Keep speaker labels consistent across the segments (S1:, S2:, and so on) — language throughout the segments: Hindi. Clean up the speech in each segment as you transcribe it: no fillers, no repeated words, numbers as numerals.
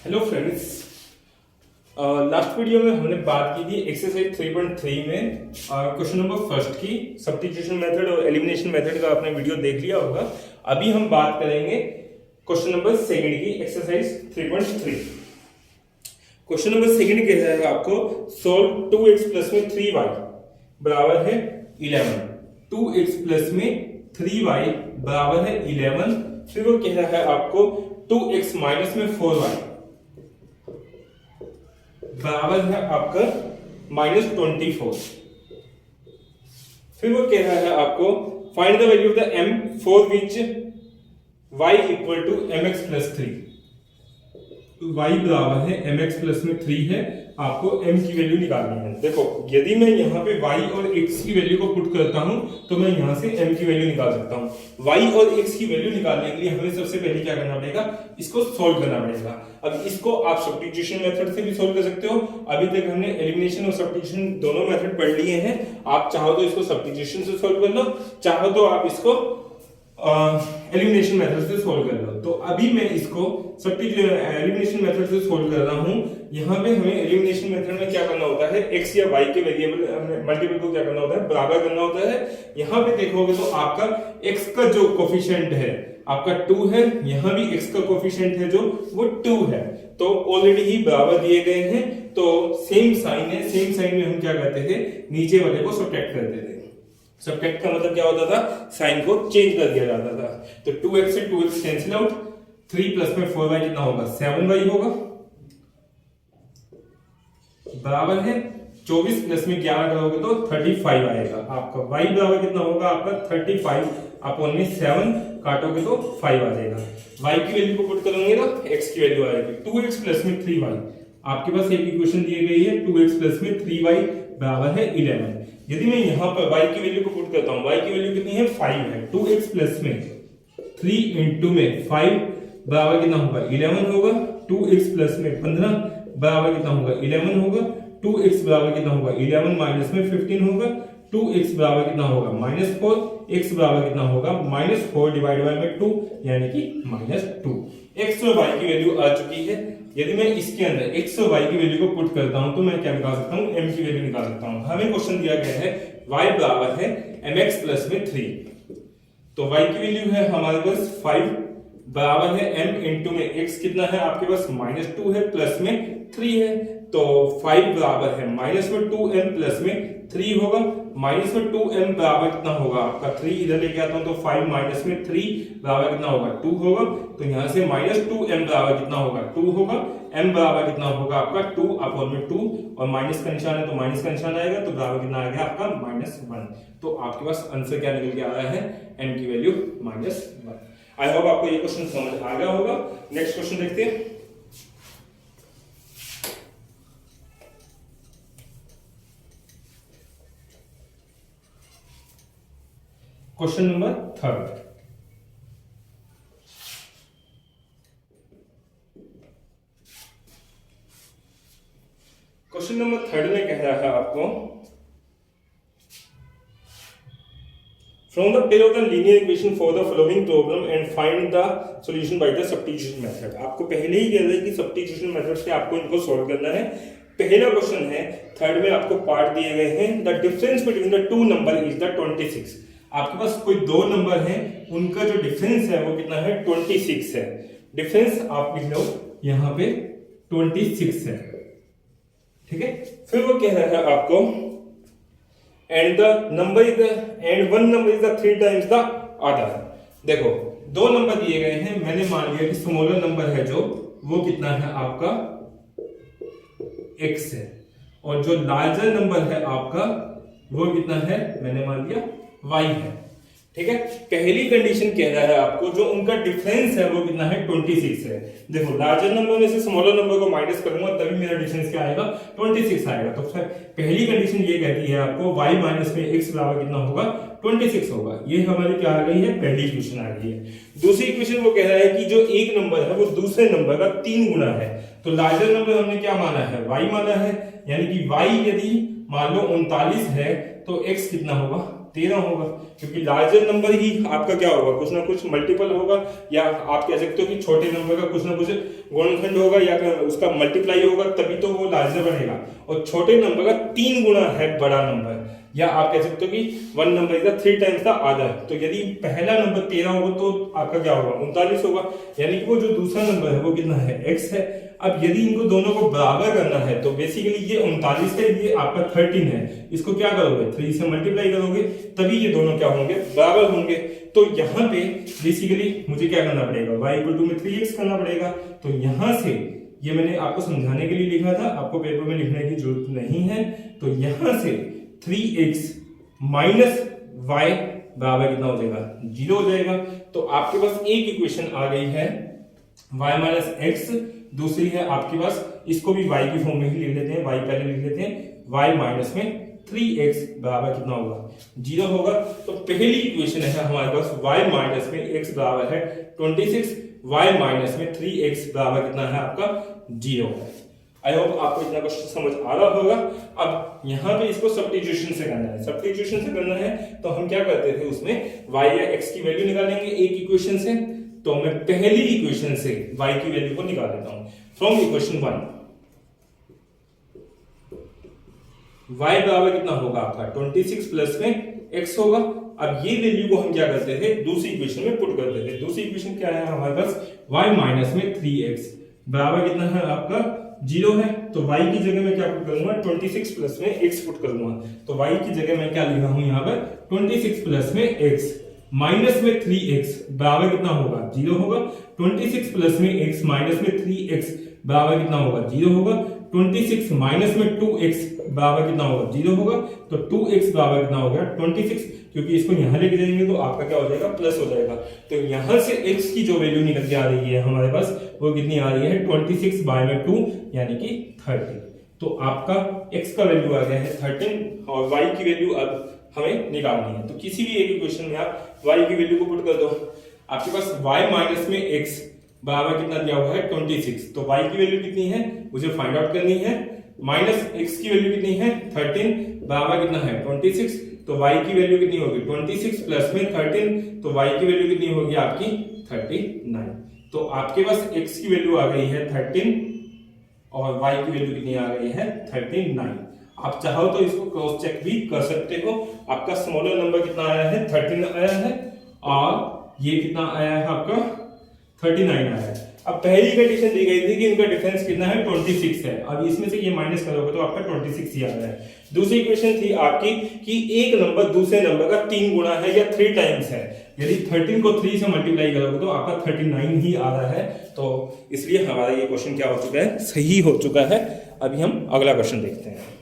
S1: हेलो फ्रेंड्स, लास्ट वीडियो में हमने बात की थी एक्सरसाइज 3.3 में क्वेश्चन नंबर फर्स्ट की सब्स्टिट्यूशन मेथड और एलिमिनेशन मेथड का आपने वीडियो देख लिया होगा। अभी हम बात करेंगे क्वेश्चन नंबर सेकंड की एक्सरसाइज 3.3। क्वेश्चन नंबर सेकंड कह रहा है आपको सोल्व 2x प्लस में 3y बराबर है 11। 2x प्लस में 3y बराबर है 11। फिर वो कह रहा है आपको 2x माइनस में 4y बराबर है आपका -24। फिर वो कह रहा है आपको find the value of the m for which y equal to mx plus 3। y बराबर है mx प्लस में 3 है, आपको m की वैल्यू निकालनी है। देखो यदि मैं यहाँ पे y और x की वैल्यू को पुट करता हूँ तो मैं यहाँ से m की वैल्यू निकाल सकता हूँ। y और x की वैल्यू निकालने के लिए हमें सबसे पहले क्या करना पड़ेगा, इसको सोल्व करना पड़ेगा। अब इसको आप सब्स्टिट्यूशन मेथड से भी सोल्व कर सकते हो। अभी तक हमने एलिमिनेशन और सब्स्टिट्यूशन दोनों मेथड पढ़ लिए हैं। आप चाहो तो इसको सब्स्टिट्यूशन से सोल्व कर लो, चाहो तो आप इसको एलिमिनेशन मेथड से सोल्व कर लो। तो अभी मैं इसको एलिमिनेशन मेथड से सोल्व कर रहा हूं। यहाँ पे हमें एलिमिनेशन मेथड में क्या करना होता है, x या y के वेरिएबल मल्टीपल को क्या करना होता है, बराबर करना होता है। यहाँ पे देखोगे तो आपका x का जो कोफिशिएंट है आपका 2 है, यहाँ भी x का कोफिशिएंट है जो वो 2 है, तो ऑलरेडी ही बराबर दिए गए हैं। तो सेम साइन है, सेम साइन में हम क्या करते थे, नीचे वाले को सब्ट्रैक्ट करते थे। सब्ट्रैक्ट का मतलब क्या होता था, साइन को चेंज कर दिया जाता था। तो 2x से 2x कैंसिल आउट, 3 प्लस में 4y कितना होगा, 7y होगा बराबर है 24 प्लस में 11 करोगे तो 35 आएगा। आपका y बराबर कितना होगा, आपका 35 अपॉन में 7 काटोगे तो 5 आ जाएगा। y की वैल्यू को पुट करोगे तो x की वैल्यू आएगी 2x प्लस में 3y। आपके पास एक इक्वेशन दी गई है 2x प्लस में 3y बराबर है 11। यदि मैं यहाँ पर y की वैल्यू को पुट करता हूँ, y की वैल्यू कितनी है, 5 है। 2x प्लस में 3 इंटू में 5 बराबर कितना होगा, 11 होगा। 2x प्लस में 15 बराबर कितना होगा, 11 होगा। 2x बराबर कितना होगा, 11 माइनस में 15 होगा। 2x बराबर कितना होगा, -4। x बराबर कितना होगा, -4 डिवाइड बाय 2 यानी कि -2। x और y की वैल्यू आ चुकी है। यदि मैं इसके अंदर x और y की वैल्यू को पुट करता हूं तो मैं क्या निकाल सकता हूं, m की वैल्यू निकाल सकता हूं। हमें क्वेश्चन दिया गया है y बराबर है mx प्लस में 3, तो y की वैल्यू है हमारे पास 5 बराबर है m इंटू में x कितना है आपके पास, -2 है, प्लस में 3 है, तो 5 बराबर है -2m प्लस में 3 होगा। -2m बराबर कितना होगा आपका 3, इधर लेके आता हूं तो 5 माइनस में 3 बराबर कितना होगा, 2 होगा। तो यहां से -2m बराबर कितना होगा, 2 होगा। m बराबर कितना होगा आपका 2 अपॉन में 2, और माइनस का निशान है तो माइनस का निशान आएगा, तो बराबर कितना आ गया आपका -1। तो आपके पास आंसर क्या निकल के आ रहा है, m की वैल्यू -1। आई होप आपको ये क्वेश्चन समझ आ गया होगा। नेक्स्ट क्वेश्चन देखते हैं। Question number third. Question number third में कह रहा है आपको from the pair of the linear equation for the following problem and find the solution by the substitution method. आपको पहले ही कह रहा है कि सब्स्टिट्यूशन मेथड से आपको इनको सॉल्व करना है। पहला क्वेश्चन है, थर्ड में आपको पार्ट दिए गए हैं, the difference between the two number is the 26। आपके पास कोई दो नंबर हैं, उनका जो डिफरेंस है वो कितना है, 26 है। डिफरेंस आप लिख लो यहाँ पे 26 है, ठीक है। फिर वो कह रहा है आपको and the number is and one number is the 3 times the other. देखो दो नंबर दिए गए हैं, मैंने मान लिया कि स्मॉलर नंबर है जो वो कितना है आपका x है, और जो लार्जर नंबर है आपका वो कितना है, मैंने मान लिया y है, ठीक है। पहली कंडीशन कह रहा है आपको जो उनका डिफरेंस है वो कितना है, 26 है। देखो लार्जर नंबर में से स्मॉलर नंबर को माइनस करूंगा तभी मेरा डिफरेंस क्या आएगा, 26 आएगा। तो पहली कंडीशन ये कहती है आपको y माइनस में x बराबर कितना होगा, 26 होगा। ये हमारी क्या आ गई है, पहली इक्वेशन आ गई है। दूसरी इक्वेशन वो कह रहा है कि जो एक नंबर है वो दूसरे नंबर का 3 गुना है। तो लार्जर नंबर हमने क्या माना है, y माना है, यानी कि y यदि मान लो 39 है तो x कितना होगा, 13 होगा, क्योंकि लार्जर नंबर ही आपका क्या होगा, कुछ ना कुछ मल्टीपल होगा, या आप कह सकते हो कि छोटे नंबर का कुछ ना कुछ गुणनखंड होगा या उसका मल्टीप्लाई होगा, तभी तो वो लार्जर बनेगा। और छोटे नंबर का 3 गुना है बड़ा नंबर, या आप कह सकते हो कि 1 number is 3 times the other. तो यदि पहला नंबर 13 होगा तो आपका क्या होगा, 39 होगा, यानी कि वो जो दूसरा नंबर है वो कितना है, x है। अब यदि इनको दोनों को बराबर करना है तो बेसिकली ये 39 है, ये आपका 13 है, इसको क्या करोगे, 3 से मल्टीप्लाई करोगे, तभी ये दोनों क्या होंगे, बराबर होंगे। तो यहाँ पे बेसिकली मुझे क्या करना पड़ेगा, y इक्वल टू में 3x करना पड़ेगा। तो यहाँ से ये मैंने आपको समझाने के लिए लिखा था, आपको पेपर में लिखने की जरूरत नहीं है। तो यहाँ से 3x माइनस y बराबर कितना हो जाएगा, 0 हो जाएगा। तो आपके पास एक इक्वेशन आ गई है y माइनस एक्स, दूसरी है आपके पास, इसको भी y की फॉर्म में ही लिख लेते हैं, y पहले लिख लेते हैं, y माइनस में 3x बराबर कितना होगा, 0 होगा। तो पहली इक्वेशन है हमारे पास y माइनस में x बराबर है 26, y माइनस में 3x बराबर कितना है आपका, 0 है। आई होप आपको इतना क्वेश्चन समझ आ रहा होगा। अब यहाँ पे इसको सब्स्टिट्यूशन से करना है, सब्स्टिट्यूशन से करना है तो हम क्या करते थे, उसमें y या x की वैल्यू निकालेंगे एक इक्वेशन से। तो मैं पहली इक्वेशन से y की वैल्यू को निकाल लेता हूं फ्रॉम इक्वेशन 1। y बराबर कितना होगा आपका 26 प्लस में x होगा। अब ये वैल्यू को हम क्या करते थे, दूसरी इक्वेशन में पुट करते थे। दूसरी इक्वेशन क्या है हमारे पास, y माइनस में 3x बराबर कितना है आपका, 0 है। तो y की जगह मैं क्या पुट करूंगा, 26 प्लस में x पुट करूंगा। तो y की जगह मैं क्या लिखा हूं यहाँ पर, 26 प्लस में x माइनस में 3x बराबर कितना होगा, 0 होगा। 26 प्लस में x माइनस में 3x बराबर कितना होगा, 0 होगा। 26 माइनस में 2x बराबर कितना होगा, 0 होगा। तो 2x बराबर कितना हो गया, 26, क्योंकि इसको यहां लेके जाएंगे तो आपका क्या हो जाएगा, प्लस हो जाएगा। तो यहां से x की जो वैल्यू निकल के आ रही है हमारे पास, वो कितनी आ रही है, 26 बाय में 2 यानी कि 30। तो आपका x का वैल्यू आ गया है 13 और y की वैल्यू अब हमें निकालनी है। तो किसी भी एक इक्वेशन में आप y की वैल्यू को पुट कर दो। आपके पास y माइनस में x बराबर कितना दिया हुआ है, 26। तो y की वैल्यू कितनी है मुझे फाइंड आउट करनी है। माइनस x की वैल्यू कितनी है, 13 बराबर कितना है, 26। तो y की वैल्यू कितनी होगी, 26 प्लस में 13, तो y की वैल्यू कितनी होगी आपकी, 39। तो आपके पास x की वैल्यू आ गई है 13 और y की वैल्यू कितनी आ गई है, 39। आप चाहो तो इसको क्रॉस चेक भी कर सकते हो। आपका स्मॉलर नंबर कितना आया है, 13 आया है, और ये कितना आया है आपका, 39 आया है। अब पहली कंडीशन दी गई थी कि इनका डिफरेंस कितना है, 26 है। अब इसमें से ये माइनस करोगे तो आपका 26 ही आ रहा है। दूसरी इक्वेशन थी आपकी कि एक नंबर दूसरे नंबर का 3 गुना है या 3 टाइम्स है। यदि 13 को 3 से मल्टीप्लाई करोगे तो आपका 39 ही आ रहा है। तो इसलिए हमारा ये क्वेश्चन क्या हो चुका है, सही हो चुका है। अभी हम अगला क्वेश्चन देखते हैं।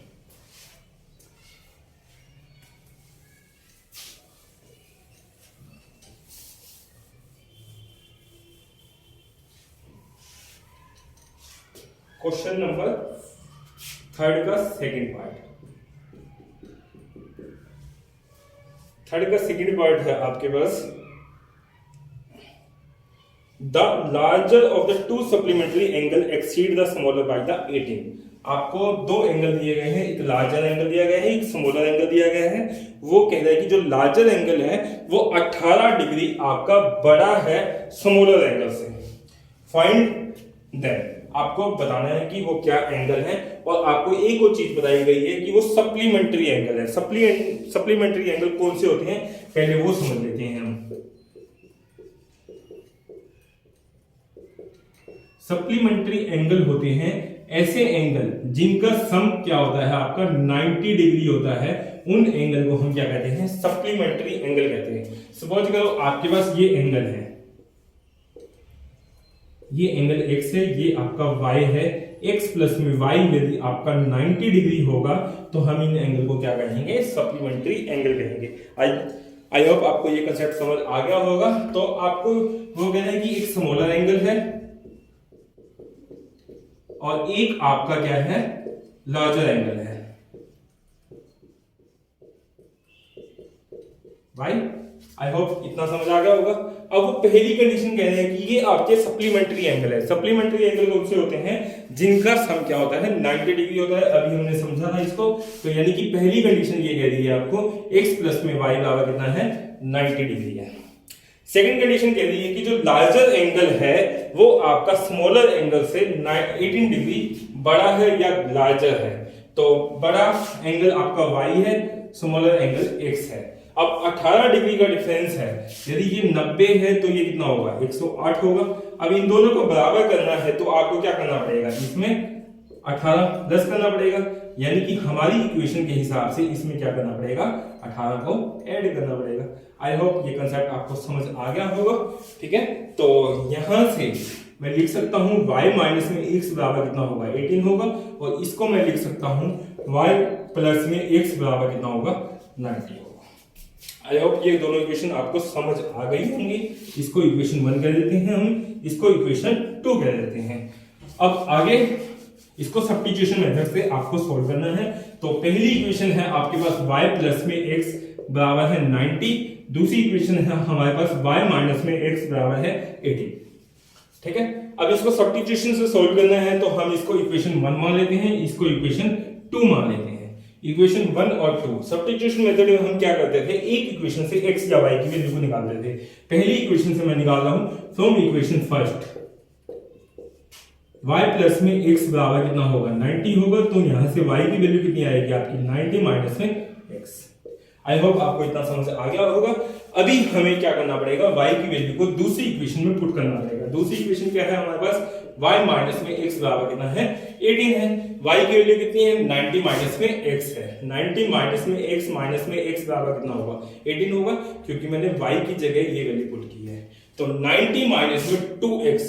S1: क्वेश्चन नंबर 3 का सेकंड पार्ट। 3 का सेकंड पार्ट है आपके पास, the larger of the 2 supplementary angle exceed the smaller by the 18। आपको 2 एंगल दिए गए हैं, एक लार्जर एंगल दिया गया है, एक स्मॉलर एंगल दिया गया है। वो कह रहा है कि जो लार्जर एंगल है वो 18 डिग्री आपका बड़ा है स्मॉलर एंगल से। फाइंड दैट, आपको बताना है कि वो क्या एंगल है। और आपको एक और चीज बताई गई है कि वो सप्लीमेंट्री एंगल है। सप्लीमेंट्री एंगल कौन से होते हैं, पहले वो समझ लेते हैं हम। सप्लीमेंट्री एंगल होते हैं ऐसे एंगल जिनका सम क्या होता है आपका 90 डिग्री होता है। उन एंगल को हम क्या कहते हैं, सप्लीमेंट्री एंगल कहते हैं। सपोज करो आपके पास ये एंगल है, ये एंगल x है, ये आपका y है। x प्लस में y यदि आपका 90 डिग्री होगा तो हम इन एंगल को क्या कहेंगे, सप्लीमेंट्री एंगल कहेंगे। आई होप आपको ये कंसेप्ट समझ आ गया होगा। तो आपको वो कहना है कि एक स्मॉलर एंगल है और एक आपका क्या है, लार्जर एंगल है। भाई आई होप इतना समझ आ गया होगा। अब वो पहली कंडीशन कह रहे हैं कि ये आपके सप्लीमेंट्री एंगल है। सप्लीमेंट्री एंगल कौन से होते हैं? जिनका सम क्या होता है 90 डिग्री होता है। अभी हमने समझा था इसको। तो यानी कि पहली कंडीशन ये कह रही है आपको x प्लस में y बराबर कितना है 90 डिग्री है। सेकंड कंडीशन कह रही है कि जो लार्जर एंगल है वो आपका स्मॉलर एंगल से 18 डिग्री बड़ा है या लार्जर है। तो बड़ा एंगल आपका y है, स्मॉलर एंगल x है। अब 18 डिग्री का डिफरेंस है। यदि ये 90 है तो ये कितना होगा 108 होगा। अब इन दोनों को बराबर करना है तो आपको क्या करना पड़ेगा, इसमें 18 प्लस करना पड़ेगा। यानी कि हमारी इक्वेशन के हिसाब से इसमें क्या करना पड़ेगा 18 को ऐड करना पड़ेगा। आई होप ये कंसेप्ट आपको समझ आ गया होगा। ठीक है, तो यहां से मैं लिख सकता हूं y माइनस में x बराबर कितना होगा 18 होगा, और इसको मैं लिख सकता हूं y प्लस में x बराबर कितना होगा 90 होगा। आई होप ये दोनों इक्वेशन आपको समझ आ गई होंगी। इसको इक्वेशन 1 कह देते हैं हम, इसको इक्वेशन 2 कह देते हैं। अब आगे इसको सब्स्टिट्यूशन मेथड से आपको सोल्व करना है। तो पहली इक्वेशन है आपके पास y प्लस में x बराबर है 90, दूसरी इक्वेशन है हमारे पास y माइनस में x बराबर है 18। ठीक है, अब इसको सब्स्टिट्यूशन से सोल्व करना है तो हम इसको इक्वेशन 1 मान लेते हैं, इसको इक्वेशन 2 मान लेते हैं। इक्वेशन 1 और 2 सब्स्टिट्यूशन मेथड में हम क्या करते थे, एक इक्वेशन से x या y की वैल्यू को निकालते थे। पहली इक्वेशन से मैं निकाल रहा हूं from equation first, y plus में x बराबर कितना होगा 90 होगा। तो यहां से y की वैल्यू कितनी आएगी आपकी 90 माइनस में x। आई होप आपको इतना समझ आ गया होगा। अभी हमें क्या करना पड़ेगा, y की वैल्यू को दूसरी इक्वेशन में पुट करना पड़ेगा। दूसरी इक्वेशन क्या है हमारे पास, y माइनस में x बराबर कितना है 18 है। y की वैल्यू कितनी है 90 माइनस में x है। 90 माइनस में x बराबर कितना होगा 18 होगा, क्योंकि मैंने y की जगह ये वैल्यू पुट की है। तो 90 माइनस में 2x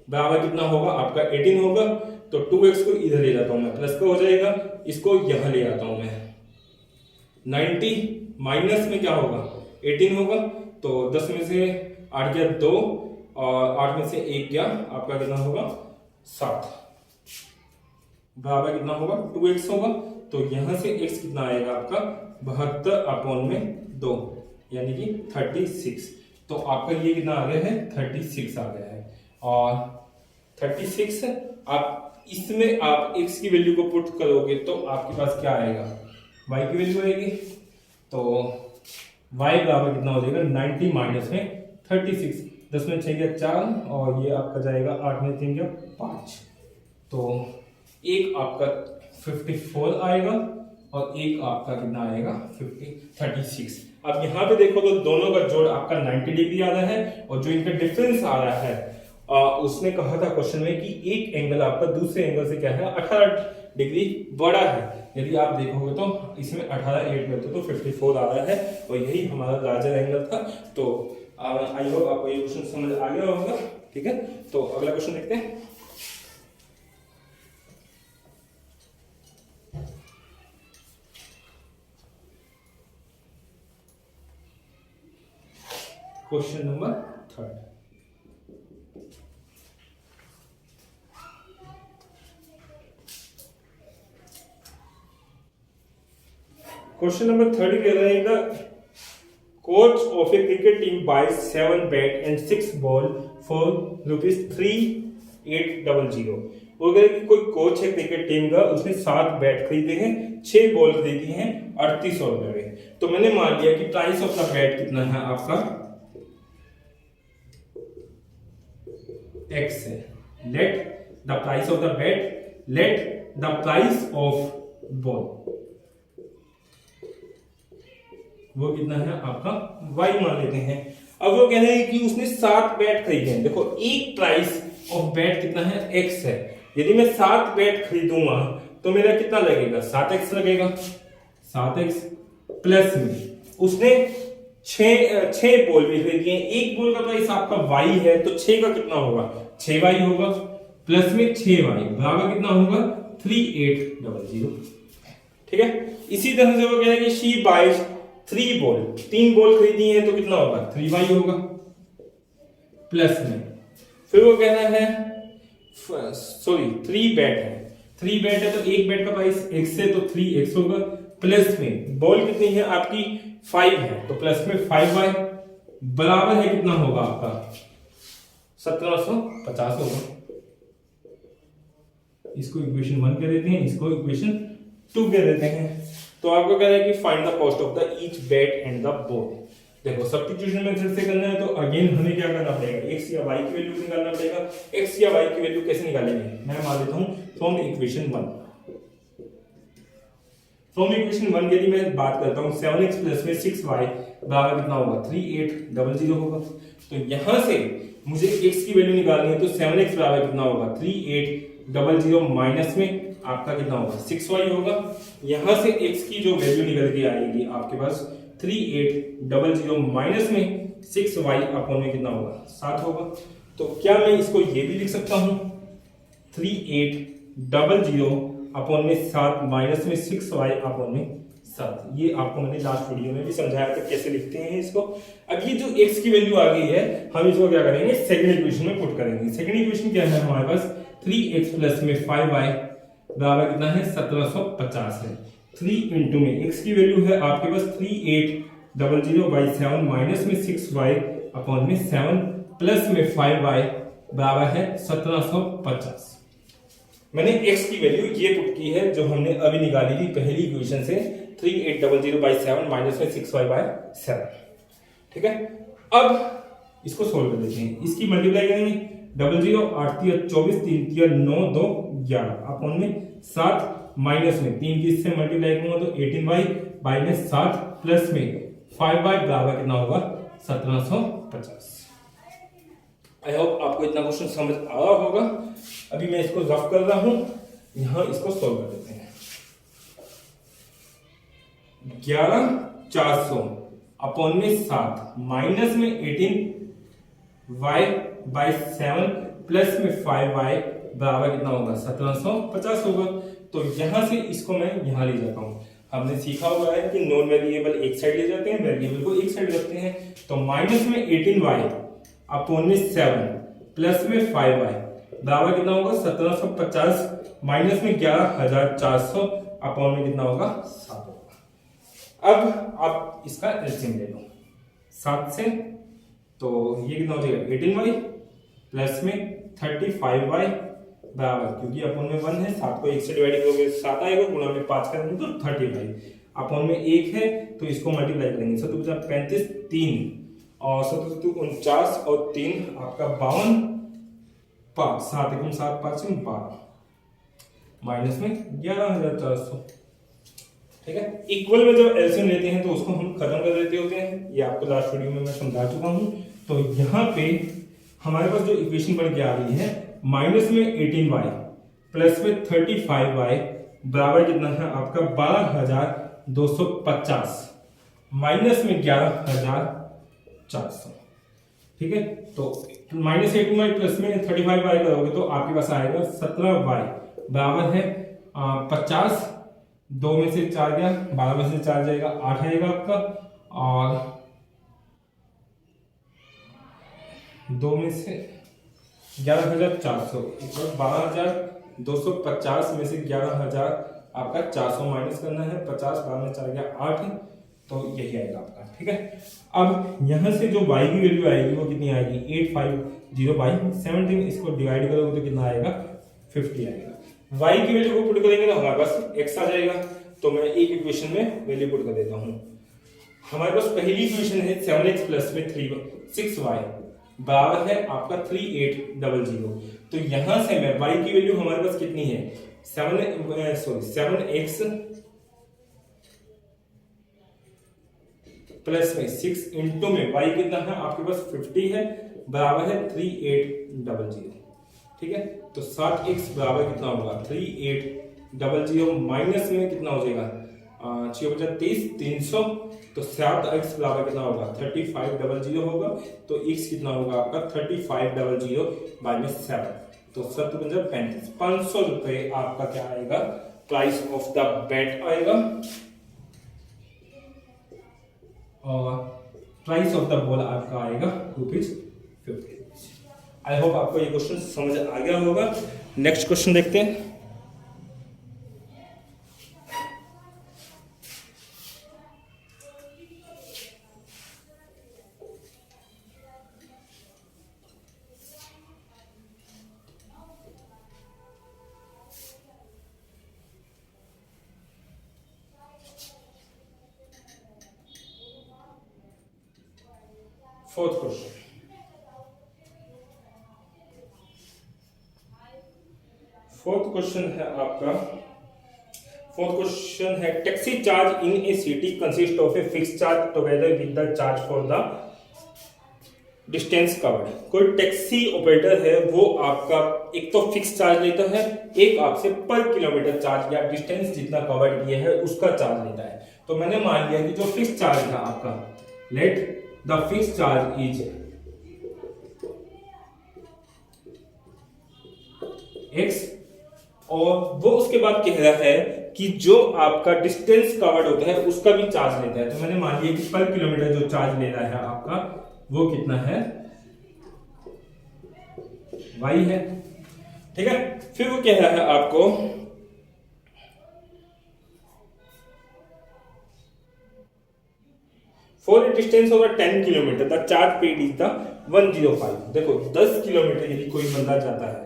S1: बराबर कितना होगा आपका 18 होगा। तो 2x को इधर ले जाता हूं मैं, प्लस का हो जाएगा, इसको यहां ले आता हूं मैं। 90 माइनस में क्या होगा 18 होगा। तो 10 में से 8 गया 2 और 8 में से 1 गया आपका कितना होगा 7, बराबर कितना होगा 2x होगा। तो यहां से x कितना आएगा आपका 72/2 यानी कि 36। तो आपका ये कितना आ गया है 36 आ गया है। और 36 आप इसमें आप x की वैल्यू को पुट करोगे तो आपके पास क्या आएगा y की वैल्यू आएगी। तो y बराबर कितना हो जाएगा 90 माइनस में 36। 10 में 6 गया 4 और ये आपका जाएगा 8 में 3 गया 5। तो एक आपका 54 आएगा और एक आपका कितना आएगा 36। अब यहाँ पे देखो तो दोनों का जोड़ आपका 90 डिग्री आ रहा है, और जो इनका डिफरेंस आ रहा है उसने कहा था क्वेश्चन में कि एक एंगल आपका दूसरे एंगल से क्या है 18 डिग्री बड़ा है। यदि आप देखोगे तो इसमें 18 ऐड करते तो 54 आ रहा है, और यही हमारा लार्जर एंगल था। तो आई होप आपको ये क्वेश्चन समझ आ गया होगा। ठीक है, तो अगला क्वेश्चन देखते हैं। Question number 3। क्वेश्चन नंबर 3 कह रहे हैं the coach of a cricket team buys 7 bat and 6 ball for ₹3800। वो कह रहे कि कोई कोच है क्रिकेट टीम का, उसने 7 बैट खरीदे हैं, 6 बॉल खरीदी हैं 3800 रुपए में। तो मैंने मान लिया कि प्राइस ऑफ द बैट कितना है आपका x है। Let the price of the bat, let the price of ball वो कितना है आपका y मान लेते हैं। अब वो कह रहे हैं कि उसने 7 बैट खरीदे हैं। देखो एक प्राइस ऑफ बैट कितना है x है। यदि मैं 7 बैट खरीदूंगा तो मेरा कितना लगेगा 7x लगेगा। 7x प्लस में उसने 6 बॉल भी खरीदी है। एक बॉल का प्राइस आपका y है, तो 6 का कितना होगा 6y होगा, प्लस में 6y बराबर कितना होगा 3800। ठीक है, इसी तरह से वो कह रहे हैं कि शी बाइज 3 बॉल, 3 बॉल खरीदी है तो कितना होगा 3y होगा, प्लस में फिर वो कह रहा है 3 बैट है। 3 बैट है तो एक बैट का प्राइस x है तो 3x होगा, प्लस में बॉल कितनी है आपकी 5 है तो प्लस में 5y बराबर है कितना होगा आपका 1750 होगा। इसको इक्वेशन 1 कह देते हैं, इसको इक्वेशन 2 कह देते हैं। तो आपको कह रहा है कि find the cost of the each bat and the ball. देखो सब्स्टिट्यूशन मेथड से करना है तो अगेन हमें क्या करना पड़ेगा, x या y की वैल्यू निकालना पड़ेगा। x या y की वैल्यू कैसे निकालेंगे, मैं मान लेता हूं फ्रॉम इक्वेशन 1। फ्रॉम इक्वेशन 1 यदि मैं बात करता हूं 7x प्लस में 6y बराबर कितना होगा 3800 होगा। तो यहां से मुझे x की वैल्यू निकालनी है तो 7x बराबर कितना होगा 3800 माइनस में आपका कितना होगा 6y होगा। यहां से x की जो वैल्यू निकल के आएगी आपके पास 3800 माइनस में 6y अपॉन में कितना होगा 7 होगा। तो क्या मैं इसको ये भी लिख सकता हूं 3800 अपॉन में 7 माइनस में 6y अपॉन में 7। ये आपको मैंने लास्ट वीडियो में भी समझाया था कैसे लिखते हैं इसको। अब ये जो x की वैल्यू आ गई है हम इसको क्या करेंगे सेकंड इक्वेशन में पुट करेंगे। सेकंड इक्वेशन क्या है हमारे पास 3x प्लस में 5y बराबर कितना है 1750 है। 3 इंटू में x की वैल्यू है आपके पास 3800 बाई 7 माइनस में 6y अपॉन में 7 प्लस में 5y बराबर है 1750। मैंने x की वैल्यू ये पुट की है जो हमने अभी निकाली थी पहली इक्वेशन से 3800 बाई 7 माइनस में 6y बाई 7। ठीक है, अब इसको सोल्व कर देते हैं। इसकी मल्टीप्लाई करेंगे 00 8 24 3 9 2 11 अपॉन में 7 माइनस में 3 की इससे मल्टीप्लाई करूंगा तो 18y बाई में 7 प्लस में 5y बराबर कितना होगा 1750। आई होप आपको इतना क्वेश्चन समझ आ रहा होगा। अभी मैं इसको रफ कर रहा हूं, यहां इसको सोल्व कर देते हैं। 11400 अपॉन में 7 माइनस में 18y बाई 7 प्लस में 5y बराबर कितना होगा 1750 होगा। तो यहां से इसको मैं यहां ले जाता हूं। हमने सीखा हुआ है कि नॉन वेरिएबल एक साइड ले जाते हैं, वेरिएबल को एक साइड रखते हैं। तो माइनस में 18y अपॉन में 7 प्लस में 5y बराबर कितना होगा 1750 माइनस में 11400 अपॉन में कितना होगा 7 होगा। अब आप इसका एलसीएम ले लो 7 से, तो ये कितना हो जाएगा 18y प्लस में 35y बराबर, क्योंकि अपॉन में 1 है 7 को 1 से डिवाइड करोगे 7 आएगा, गुणा में 5 करेंगे तो 35 अपॉन में 1 है तो इसको मल्टीप्लाई करेंगे 7 35 3 और 7 49 और 3 आपका 52 5 7 एकम 7 5 12 माइनस में 11400। ठीक है, इक्वल में जब एलसीएम लेते हैं तो उसको हम खत्म कर देते होते हैं। ये आपको लास्ट वीडियो में मैं समझा चुका हूं। तो यहाँ पे हमारे पास जो इक्वेशन बन के आ रही है माइनस में 18y प्लस में 35y बराबर कितना है आपका 12250 माइनस में 11400। ठीक है, तो माइनस 18y प्लस में 35y करोगे तो आपके पास आएगा 17y बराबर है 50, 2 में से 4 गया, 12 में से 4 जाएगा 8 आएगा आपका, और 2 में से 11400 इक्वल 12250 में से 11000 आपका 400 माइनस करना है 50, 12 में 4 गया 8, तो यही आएगा आपका। ठीक है, अब यहां से जो y की वैल्यू आएगी वो कितनी आएगी 850 बाई 17, इसको डिवाइड करोगे तो कितना आएगा 50 आएगा। y की वैल्यू को पुट करेंगे तो हमारे पास x आ जाएगा। तो मैं एक इक्वेशन में वैल्यू पुट कर देता हूं। हमारे पास पहली इक्वेशन है 7x प्लस में 6y बराबर है आपका 3800। तो यहां से मैं y की वैल्यू हमारे पास कितनी है 7x प्लस में 6 इंटू में y कितना है आपके पास 50 है बराबर है 3800। ठीक है, तो 7x बराबर कितना होगा 3800 माइनस में कितना हो जाएगा 6 300, तो 7x बराबर कितना होगा 3500 होगा। तो x कितना होगा आपका 3500 बाई में 7, तो 7 35 500 रुपए आपका क्या आएगा प्राइस ऑफ द बेट आएगा, और प्राइस ऑफ द बॉल आपका आएगा ₹50। आई होप आपको ये क्वेश्चन समझ आ गया होगा। नेक्स्ट क्वेश्चन देखते हैं। फोर्थ क्वेश्चन, फोर्थ क्वेश्चन है taxi charge in A city consist of a fix charge together with the charge for the distance covered. कोई टैक्सी ऑपरेटर है वो आपका एक तो फिक्स चार्ज लेता है, एक आपसे पर किलोमीटर चार्ज या डिस्टेंस जितना कवर किया है उसका चार्ज लेता है। तो मैंने मान लिया कि जो फिक्स चार्ज था आपका, let the fix charge is x, और वो उसके बाद कह रहा है कि जो आपका डिस्टेंस कवर्ड होता है उसका भी चार्ज लेता है। तो मैंने मान लिया कि पर किलोमीटर जो चार्ज ले रहा है आपका वो कितना है, y है। ठीक है, फिर वो कह रहा है आपको for a distance over 10 kilometre the charge paid is the 105। देखो 10 किलोमीटर यदि कोई बंदा जाता है,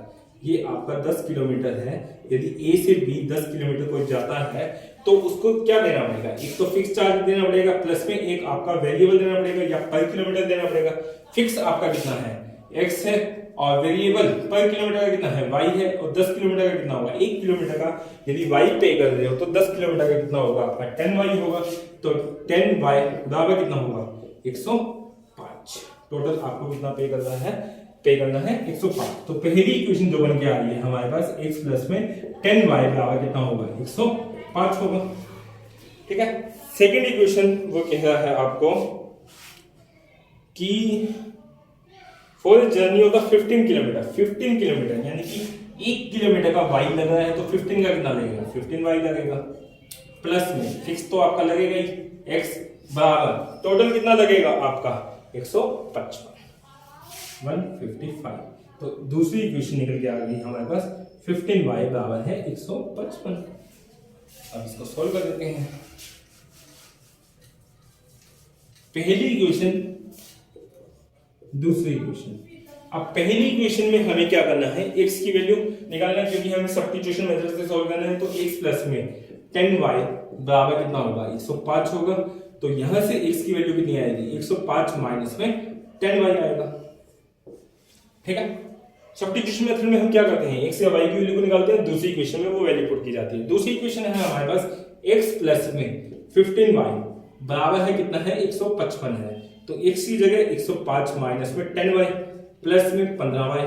S1: ये आपका 10 किलोमीटर है, यदि ए से बी 10 किलोमीटर कोई जाता है तो उसको क्या देना पड़ेगा, एक तो फिक्स चार्ज देना पड़ेगा, प्लस में एक आपका वेरिएबल देना पड़ेगा या पर किलोमीटर देना पड़ेगा। फिक्स आपका कितना है, x है, और वेरिएबल पर किलोमीटर का कितना है, y है, और 10 किलोमीटर का कितना होगा, 1 किलोमीटर का यदि y पे कर रहे हो तो 10 किलोमीटर का कितना होगा आपका 10y होगा। तो 10y बराबर कितना होगा 105। टोटल आपको कितना पे करना है 105। तो पहली इक्वेशन जो बन के आ रही है हमारे पास x प्लस में 10y बराबर कितना होगा 105 होगा। ठीक है, सेकेंड इक्वेशन वो कह रहा है आपको कि for journey of the 15 kilometre यानी कि 1 किलोमीटर का y लग रहा है तो 15 का कितना लगेगा 15y लगेगा, प्लस में फिक्स तो आपका लगेगा ही x बराबर टोटल कितना लगेगा आपका 155 155। तो दूसरी इक्वेशन निकल के आ गई हमारे पास 15y बराबर है 155। अब इसको सॉल्व कर देते हैं। पहली इक्वेशन दूसरी इक्वेशन, अब पहली इक्वेशन में हमें क्या करना है, x की वैल्यू निकालना है क्योंकि हमें सब्स्टिट्यूशन मेथड से सॉल्व करना है। तो x प्लस में 10y बराबर कितना होगा 105 होगा। तो यहां से x की वैल्यू कितनी आएगी 105 माइनस में 10y आएगा। ठीक है, सब्स्टिट्यूशन मेथड में हम क्या करते हैं, x या y की वैल्यू को निकालते हैं, दूसरी इक्वेशन में वो वैल्यू पुट की जाती है। दूसरी इक्वेशन है हमारे पास x प्लस में 15y बराबर है कितना है 155 है। तो x की जगह 105 माइनस में 10y प्लस में 15y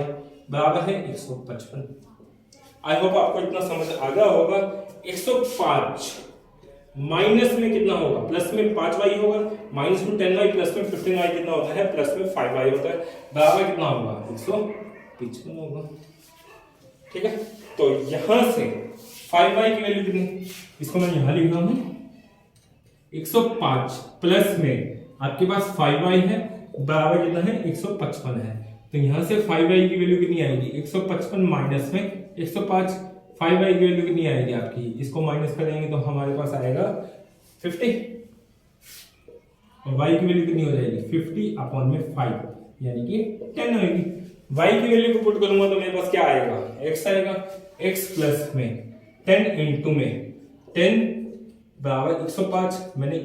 S1: बराबर है 155। आई होप आपको इतना समझ आ गया होगा। 105 माइनस में कितना होगा, प्लस में 5y होगा, माइनस में 10y, प्लस में 15y कितना होता है, प्लस में 5y होता है, बराबर कितना होगा 155 होगा। ठीक है, तो यहां से 5y की वैल्यू कितनी, इसको मैं यहां लिख रहा हूं 105 प्लस में आपके पास 5y है बराबर कितना है 155 है। तो यहां से 5y की वैल्यू कितनी आएगी 155 माइनस में 105, 5y की वैल्यू कितनी आएगी आपकी, इसको माइनस करेंगे तो हमारे पास आएगा 50, और y की वैल्यू कितनी हो जाएगी 50 अपॉन में 5 यानी कि 10 होगी। y की वैल्यू को पुट करूंगा तो मेरे पास क्या आएगा x आएगा, x प्लस में 10 इंटू में 10 बराबर 105 मैंने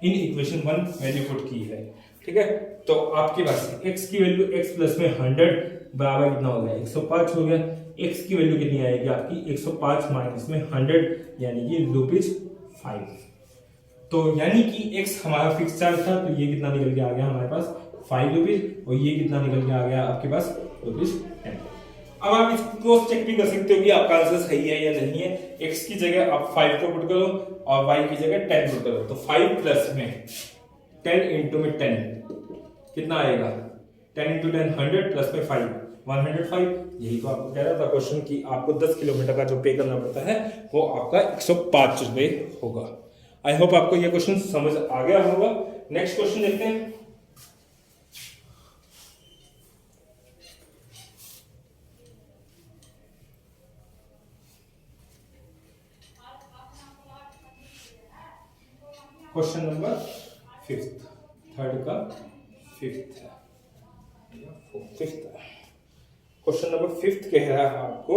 S1: इन इक्वेशन 1 वैल्यू पुट की है। ठीक है, तो आपके पास x की वैल्यू x प्लस में 100 बराबर कितना हो गया 105 हो गया। x की वैल्यू कितनी आएगी आपकी 105 माइनस में 100 यानी कि ₹5। तो यानी कि x हमारा फिक्स चार्ज था, तो ये कितना निकल के आ गया हमारे पास ₹5, और ये कितना निकल के आ गया आपके पास ₹10। अब आप इसको चेक भी कर सकते हो कि आपका आंसर सही है या नहीं है। x की जगह आप 5 को पुट करो और y की जगह 10 पुट करो। तो 5 प्लस में 10 इंटू में 10 कितना आएगा 10 इंटू 10 100 प्लस में 5 105। यही तो आपको कह रहा था क्वेश्चन कि आपको 10 किलोमीटर का जो पे करना पड़ता है वो आपका 105 रुपए होगा। आई होप आपको ये क्वेश्चन समझ आ गया होगा। नेक्स्ट क्वेश्चन देखते हैं। क्वेश्चन नंबर 5, थर्ड का 5th क्वेश्चन नंबर 5 कह रहा है आपको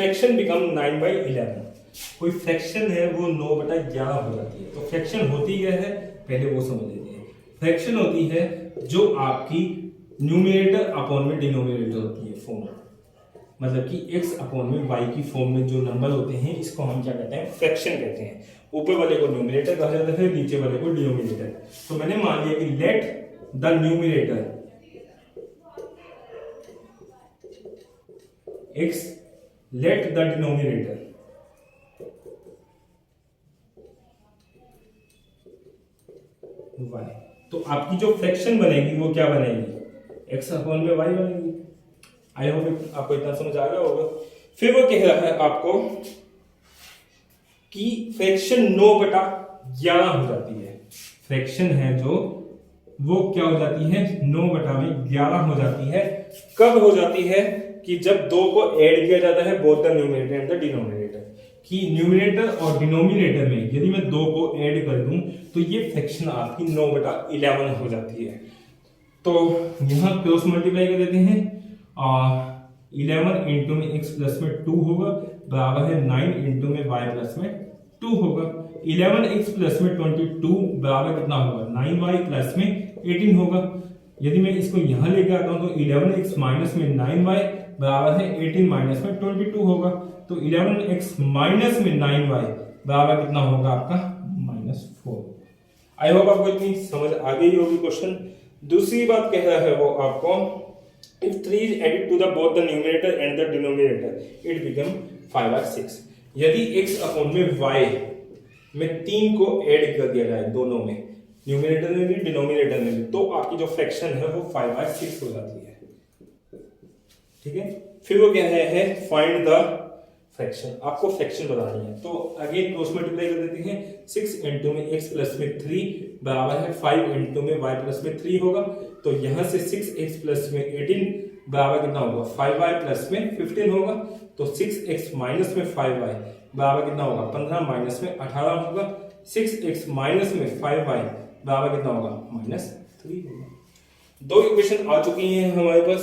S1: फ्रैक्शन बिकम 9/11, कोई फ्रैक्शन है वो 9/11 हो जाती है। तो फ्रैक्शन होती क्या है पहले वो समझ लेते हैं। फ्रैक्शन होती है जो आपकी न्यूमरेटर अपॉन में डिनोमिनेटर होती है फॉर्म, मतलब कि x अपॉन में y की फॉर्म में जो नंबर होते हैं इसको हम क्या कहते हैं, फ्रैक्शन कहते हैं। ऊपर वाले को न्यूमरेटर कहा जाता है, नीचे वाले को डिनोमिनेटर। तो मैंने मान लिया कि let the numerator x, let the denominator y। तो आपकी जो फ्रैक्शन बनेगी वो क्या बनेगी, x अपॉन में y बनेगी। आई होप आपको इतना समझ आ गया होगा। फिर वो कह रहा है आपको कि फ्रैक्शन 9/11 हो जाती है। फ्रैक्शन है जो वो क्या हो जाती है, 9/11 हो जाती है। कब हो जाती है कि जब दो को ऐड किया जाता है both the numerator and the denominator, कि न्यूमरेटर और डिनोमिनेटर में यदि मैं दो को ऐड कर दूं तो ये फ्रैक्शन आपकी 9/11 हो जाती है। तो यहां क्रॉस मल्टीप्लाई कर देते हैं, 11 इंटू में x प्लस में 2 होगा बराबर है 9 इंटू में y प्लस में 2 होगा। 11x प्लस में 22 बराबर कितना होगा, 9y प्लस में 18 होगा। यदि मैं इसको यहां लेके आता हूं तो 11x माइनस में 9y बराबर है 18 माइनस में 22 होगा। तो 11x माइनस में 9y बराबर कितना होगा आपका, -4। आई होप आपको इतनी समझ आ गई होगी क्वेश्चन। दूसरी बात कह रहा है वो आपको, if 3 is added to the both the numerator and the denominator it become 5 or 6। यदि x अपॉन में y में 3 को ऐड कर दिया जाए दोनों में, न्यूमरेटर में भी डिनोमिनेटर में भी, तो आपकी जो फ्रैक्शन है वो 5 और 6 हो जाती है। ठीक है, फिर वो क्या है फाइंड द फ्रैक्शन, आपको फ्रैक्शन बतानी है। तो अगेन क्रॉस मल्टीप्लाई कर देते हैं, 6 इंटू में x प्लस में 3 बराबर है 5 इंटू में y प्लस में 3 होगा। तो यहां से 6x प्लस में 18 बराबर कितना होगा, 5y प्लस में 15 होगा। तो 6x माइनस में 5y बराबर कितना होगा, 15 माइनस में 18 होगा। 6x माइनस में 5y बराबर कितना होगा, -3 होगा। दो इक्वेशन आ चुकी हैं हमारे पास।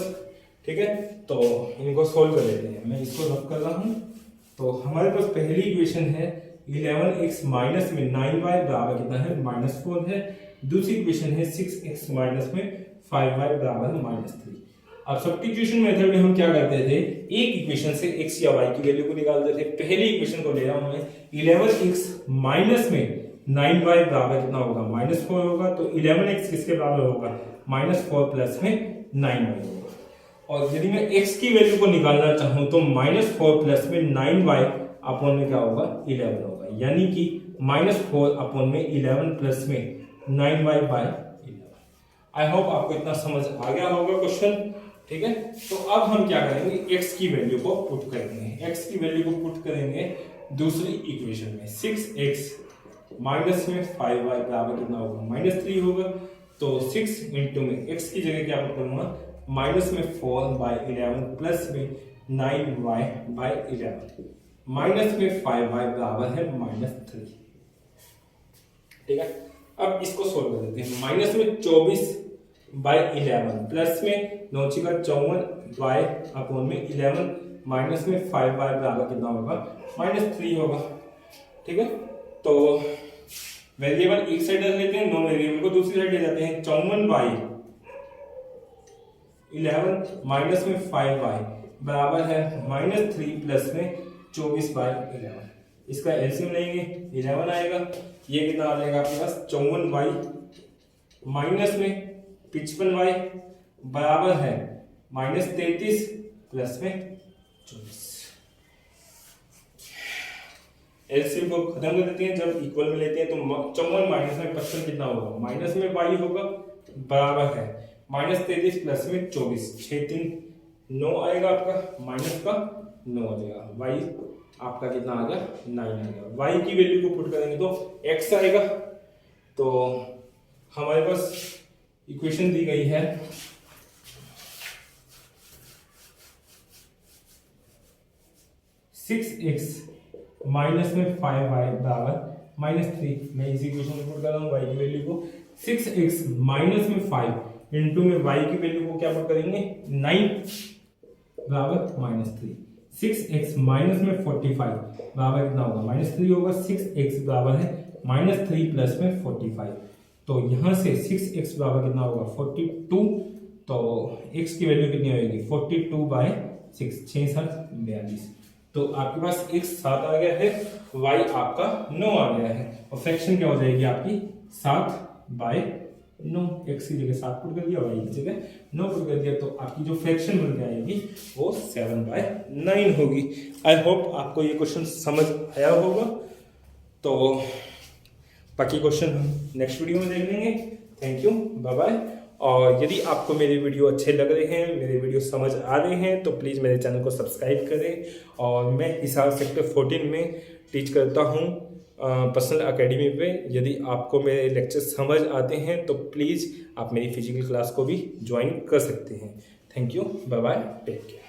S1: ठीक है, तो इनको सोल्व कर लेते हैं। मैं इसको रब कर रहा हूं। तो हमारे पास पहली इक्वेशन है 11x माइनस में 9y बराबर कितना है, -4 है। दूसरी इक्वेशन है 6x माइनस में 5y बराबर -3। अब सब्स्टिट्यूशन मेथड में हम क्या करते थे, एक इक्वेशन से x या y की वैल्यू को निकालते थे। पहली इक्वेशन को ले रहा हूं मैं, 11x माइनस में 9y बराबर कितना होगा, -4 होगा। तो 11x किसके बराबर होगा, -4 प्लस में 9y होगा। और यदि मैं x की वैल्यू को निकालना चाहूं तो -4 प्लस में 9y अपॉन में क्या होगा, 11 होगा। यानी कि -4 अपॉन में 11 प्लस में 9y बाय 11। आई होप आपको इतना समझ आ गया होगा क्वेश्चन। ठीक है, तो अब हम क्या करेंगे, x की वैल्यू को पुट करेंगे। x की वैल्यू को पुट करेंगे दूसरी इक्वेशन में, 6x माइनस में 5y बराबर कितना होगा, -3 होगा। तो 6 इंटू में x की जगह क्या पुट करूंगा, माइनस में 4/11 प्लस में 9y/11 माइनस में 5y बराबर है -3। ठीक है, अब इसको सोल्व कर देते हैं। माइनस में 24/11 प्लस में 9 का 54y अपॉन में 11 माइनस में 5y बराबर कितना होगा, -3 होगा। ठीक है, तो वेरिएबल एक साइड रख लेते हैं, नॉन वेरिएबल को दूसरी साइड ले जाते हैं। 54/11 माइनस में 5y बराबर है -3 प्लस में 24/11। इसका एलसीएम लेंगे, 11 आएगा। ये कितना आ जाएगा आपके पास, 54y माइनस में 55y बराबर है -33 प्लस में 24। एलसीएम को खत्म कर देते हैं, जब इक्वल में लेते हैं तो 54 माइनस में 55 कितना होगा, माइनस में y होगा बराबर है -33 प्लस में 24। 6 3 9 आएगा आपका, माइनस का 9 आ जाएगा। y आपका कितना आ गया, 9 आ गया। y की वैल्यू को पुट करेंगे तो x आएगा। तो हमारे पास इक्वेशन दी गई है 6x माइनस में 5y बराबर -3। मैं इसी इक्वेशन को पुट कर रहा हूँ, y की वैल्यू को 6x माइनस में 5 इंटू में y की वैल्यू को क्या पुट करेंगे, 9 बराबर -3। 6x माइनस में 45 बराबर कितना होगा, -3 होगा। 6x बराबर है -3 प्लस में 45, तो यहाँ से 6x बराबर कितना होगा 42, तो x की वैल्यू कितनी होगी 42/6, 6 7 42। तो आपके पास x 7 आ गया है, y आपका 9 आ गया है, और फ्रैक्शन क्या हो जाएगी आपकी 7/9। x की जगह 7 पुट कर दिया, y की जगह 9 पुट कर दिया, तो आपकी जो फ्रैक्शन बन के आएगी वो 7/9 होगी। आई होप आपको ये क्वेश्चन समझ आया होगा। तो बाकी क्वेश्चन हम नेक्स्ट वीडियो में देख लेंगे। Thank you, bye bye. और यदि आपको मेरे वीडियो अच्छे लग रहे हैं, मेरे वीडियो समझ आ रहे हैं, तो प्लीज़ मेरे चैनल को सब्सक्राइब करें। और मैं हिसार सेक्टर 14 में टीच करता हूं पर्सनल एकेडमी पे। यदि आपको मेरे लेक्चर समझ आते हैं तो प्लीज़ आप मेरी फिजिकल क्लास को भी ज्वाइन कर सकते हैं। Thank you, bye bye, take care.